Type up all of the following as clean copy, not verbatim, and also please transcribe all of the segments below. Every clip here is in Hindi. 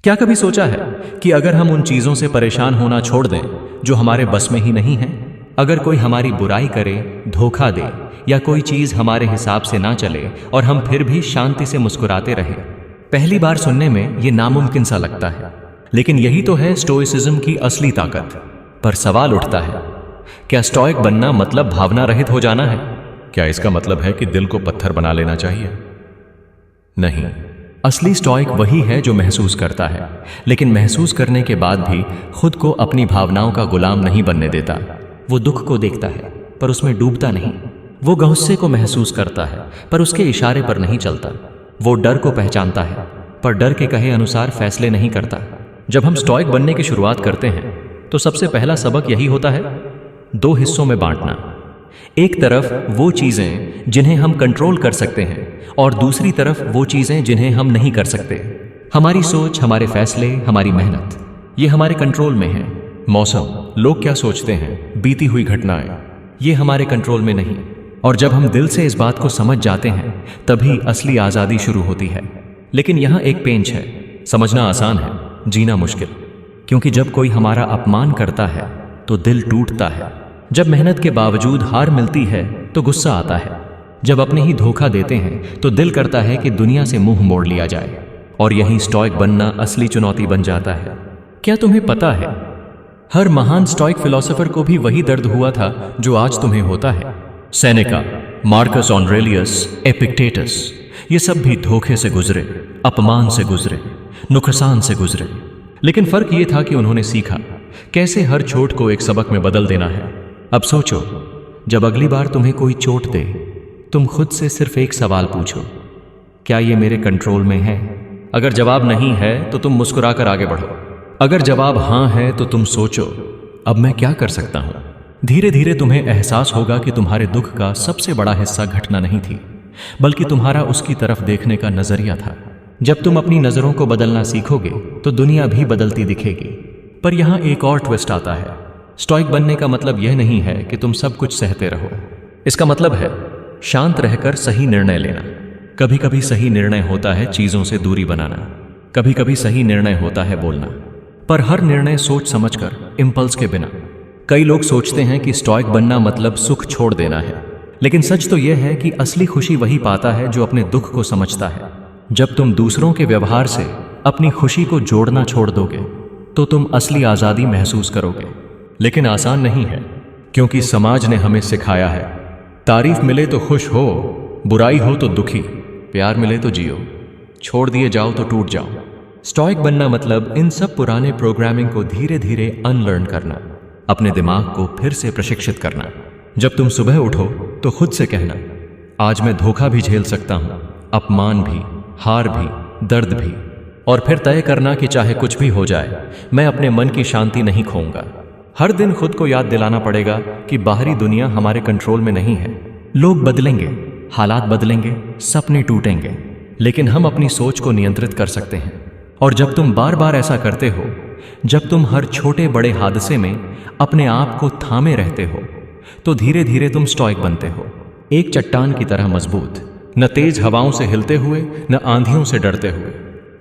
क्या कभी सोचा है कि अगर हम उन चीजों से परेशान होना छोड़ दें जो हमारे बस में ही नहीं है, अगर कोई हमारी बुराई करे, धोखा दे या कोई चीज हमारे हिसाब से ना चले और हम फिर भी शांति से मुस्कुराते रहें। पहली बार सुनने में ये नामुमकिन सा लगता है, लेकिन यही तो है स्टोइसिज्म की असली ताकत। पर सवाल उठता है, क्या स्टोइक बनना मतलब भावना रहित हो जाना है? क्या इसका मतलब है कि दिल को पत्थर बना लेना चाहिए? नहीं, असली स्टोइक वही है जो महसूस करता है, लेकिन महसूस करने के बाद भी खुद को अपनी भावनाओं का गुलाम नहीं बनने देता। वो दुख को देखता है पर उसमें डूबता नहीं। वो गुस्से को महसूस करता है पर उसके इशारे पर नहीं चलता। वो डर को पहचानता है पर डर के कहे अनुसार फैसले नहीं करता। जब हम स्टोइक बनने की शुरुआत करते हैं तो सबसे पहला सबक यही होता है, दो हिस्सों में बांटना। एक तरफ वो चीजें जिन्हें हम कंट्रोल कर सकते हैं और दूसरी तरफ वो चीजें जिन्हें हम नहीं कर सकते। हमारी सोच, हमारे फैसले, हमारी मेहनत, ये हमारे कंट्रोल में है। मौसम, लोग क्या सोचते हैं, बीती हुई घटनाएं, ये हमारे कंट्रोल में नहीं। और जब हम दिल से इस बात को समझ जाते हैं तभी असली आजादी शुरू होती है। लेकिन यहाँ एक पेंच है, समझना आसान है, जीना मुश्किल। क्योंकि जब कोई हमारा अपमान करता है तो दिल टूटता है। जब मेहनत के बावजूद हार मिलती है तो गुस्सा आता है। जब अपने ही धोखा देते हैं तो दिल करता है कि दुनिया से मुंह मोड़ लिया जाए। और यही स्टोइक बनना असली चुनौती बन जाता है। क्या तुम्हें पता है, हर महान स्टोइक फिलोसोफर को भी वही दर्द हुआ था जो आज तुम्हें होता है। सेनेका, मार्कस ऑरेलियस, एपिक्टेटस, ये सब भी धोखे से गुजरे, अपमान से गुजरे, नुकसान से गुजरे। लेकिन फर्क ये था कि उन्होंने सीखा कैसे हर चोट को एक सबक में बदल देना है। अब सोचो, जब अगली बार तुम्हें कोई चोट दे, तुम खुद से सिर्फ एक सवाल पूछो, क्या ये मेरे कंट्रोल में है? अगर जवाब नहीं है तो तुम मुस्कुराकर आगे बढ़ो। अगर जवाब हाँ है तो तुम सोचो, अब मैं क्या कर सकता हूं? धीरे धीरे तुम्हें एहसास होगा कि तुम्हारे दुख का सबसे बड़ा हिस्सा घटना नहीं थी, बल्कि तुम्हारा उसकी तरफ देखने का नजरिया था। जब तुम अपनी नजरों को बदलना सीखोगे तो दुनिया भी बदलती दिखेगी। पर यहां एक और ट्विस्ट आता है। स्टोइक बनने का मतलब यह नहीं है कि तुम सब कुछ सहते रहो। इसका मतलब है शांत रहकर सही निर्णय लेना। कभी कभी सही निर्णय होता है चीजों से दूरी बनाना, कभी कभी सही निर्णय होता है बोलना, पर हर निर्णय सोच समझकर, इम्पल्स के बिना। कई लोग सोचते हैं कि स्टोइक बनना मतलब सुख छोड़ देना है, लेकिन सच तो यह है कि असली खुशी वही पाता है जो अपने दुख को समझता है। जब तुम दूसरों के व्यवहार से अपनी खुशी को जोड़ना छोड़ दोगे तो तुम असली आजादी महसूस करोगे। लेकिन आसान नहीं है, क्योंकि समाज ने हमें सिखाया है, तारीफ मिले तो खुश हो, बुराई हो तो दुखी, प्यार मिले तो जियो, छोड़ दिए जाओ तो टूट जाओ। स्टोइक बनना मतलब इन सब पुराने प्रोग्रामिंग को धीरे धीरे अनलर्न करना, अपने दिमाग को फिर से प्रशिक्षित करना। जब तुम सुबह उठो तो खुद से कहना, आज मैं धोखा भी झेल सकता हूं, अपमान भी, हार भी, दर्द भी। और फिर तय करना कि चाहे कुछ भी हो जाए, मैं अपने मन की शांति नहीं खोऊंगा। हर दिन खुद को याद दिलाना पड़ेगा कि बाहरी दुनिया हमारे कंट्रोल में नहीं है। लोग बदलेंगे, हालात बदलेंगे, सपने टूटेंगे, लेकिन हम अपनी सोच को नियंत्रित कर सकते हैं। और जब तुम बार बार ऐसा करते हो, जब तुम हर छोटे बड़े हादसे में अपने आप को थामे रहते हो, तो धीरे धीरे तुम स्टोइक बनते हो, एक चट्टान की तरह मजबूत, न तेज हवाओं से हिलते हुए, न आंधियों से डरते हुए।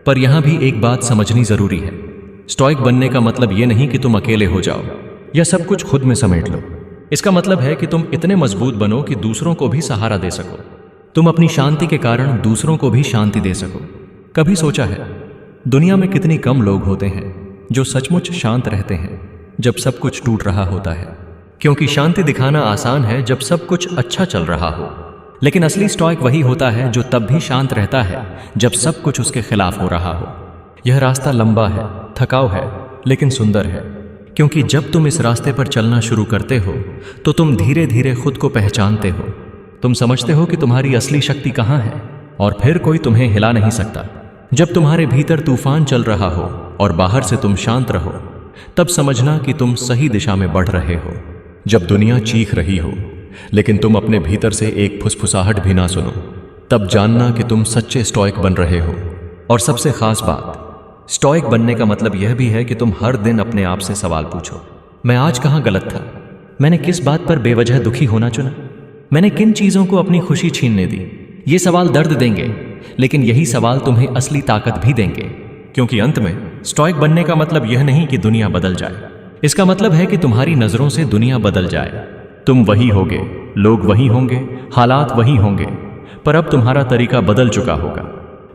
पर यहां भी एक बात समझनी जरूरी है, स्टोइक बनने का मतलब यह नहीं कि तुम अकेले हो जाओ या सब कुछ खुद में समेट लो। इसका मतलब है कि तुम इतने मजबूत बनो कि दूसरों को भी सहारा दे सको। तुम अपनी शांति के कारण दूसरों को भी शांति दे सको। कभी सोचा है, दुनिया में कितनी कम लोग होते हैं जो सचमुच शांत रहते हैं जब सब कुछ टूट रहा होता है? क्योंकि शांति दिखाना आसान है जब सब कुछ अच्छा चल रहा हो, लेकिन असली स्टोइक वही होता है जो तब भी शांत रहता है जब सब कुछ उसके खिलाफ हो रहा हो। यह रास्ता लंबा है, थकाऊ है, लेकिन सुंदर है। क्योंकि जब तुम इस रास्ते पर चलना शुरू करते हो तो तुम धीरे धीरे खुद को पहचानते हो। तुम समझते हो कि तुम्हारी असली शक्ति कहाँ है और फिर कोई तुम्हें हिला नहीं सकता। जब तुम्हारे भीतर तूफान चल रहा हो और बाहर से तुम शांत रहो, तब समझना कि तुम सही दिशा में बढ़ रहे हो। जब दुनिया चीख रही हो लेकिन तुम अपने भीतर से एक फुसफुसाहट भी ना सुनो, तब जानना कि तुम सच्चे स्टोइक बन रहे हो। और सबसे खास बात, स्टोइक बनने का मतलब यह भी है कि तुम हर दिन अपने आप से सवाल पूछो, मैं आज कहाँ गलत था? मैंने किस बात पर बेवजह दुखी होना चुना? मैंने किन चीजों को अपनी खुशी छीनने दी? ये सवाल दर्द देंगे, लेकिन यही सवाल तुम्हें असली ताकत भी देंगे, क्योंकि अंत में स्टोइक बनने का मतलब यह नहीं कि दुनिया बदल जाए, इसका मतलब है कि तुम्हारी नजरों से दुनिया बदल जाए। तुम वही होगे, लोग वही होंगे, हालात वही होंगे, पर अब तुम्हारा तरीका बदल चुका होगा।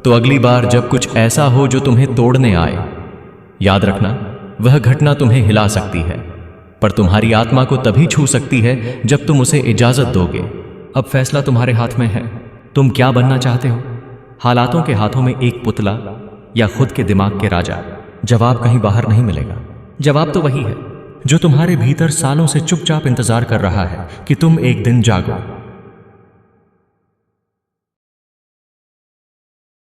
तो अगली बार जब कुछ ऐसा हो जो तुम्हें तोड़ने आए, याद रखना वह घटना तुम्हें हिला सकती है, पर तुम्हारी आत्मा को तभी छू सकती है जब तुम उसे इजाजत दोगे। अब फैसला तुम्हारे हाथ में है। तुम क्या बनना चाहते हो? हालातों के हाथों में एक पुतला या खुद के दिमाग के राजा? जवाब कहीं बाहर नहीं मिलेगा। जवाब तो वही है जो तुम्हारे भीतर सालों से चुपचाप इंतजार कर रहा है कि तुम एक दिन जागो।